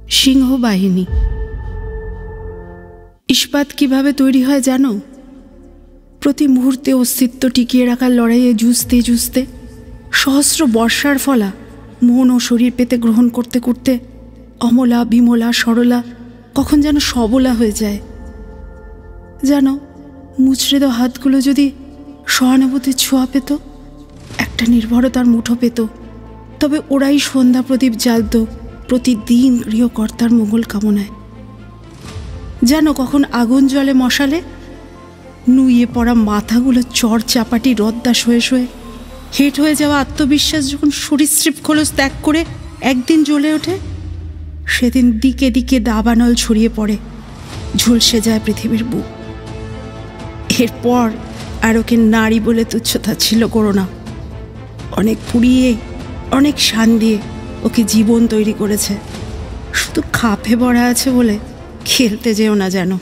সিংহ বাহিনী। ইস্পাত কিভাবে তৈরি হয় জানো? প্রতি মুহূর্তে অস্তিত্ব টিকিয়ে রাখার লড়াইয়ে জুঝতে জুঝতে, সহস্র বর্ষার ফলা মন ও শরীর পেতে গ্রহণ করতে করতে অমলা, বিমলা, সরলা কখন যেন সবলা হয়ে যায়। জানো, মুচড়ে দেওয়া হাতগুলো যদি সহানুভূতির ছোঁয়া পেত, একটা নির্ভরতার মুঠো পেত, তবে ওরাই সন্ধ্যা প্রদীপ জ্বালত প্রতিদিন গৃহকর্তার মঙ্গল কামনায়। জানো, কখন আগুন জ্বলে মশালে, নুইয়ে পড়া মাথাগুলো চর চাপাটি রদ্দাস হয়ে শোয়ে হেঁট হয়ে যাওয়া আত্মবিশ্বাস যখন সরীসৃপ খোলস ত্যাগ করে একদিন জ্বলে ওঠে, সেদিন দিকে দিকে দাবানল ছড়িয়ে পড়ে, ঝলসে যায় পৃথিবীর বুক। এরপর আর ওকে নারী বলে তুচ্ছতাচ্ছিল্য করো না। অনেক পুড়িয়ে, অনেক শান দিয়ে ওকে জীবন তৈরি করেছে। শুধু খাপে ভরা আছে বলে খেলতে যেও না যেন।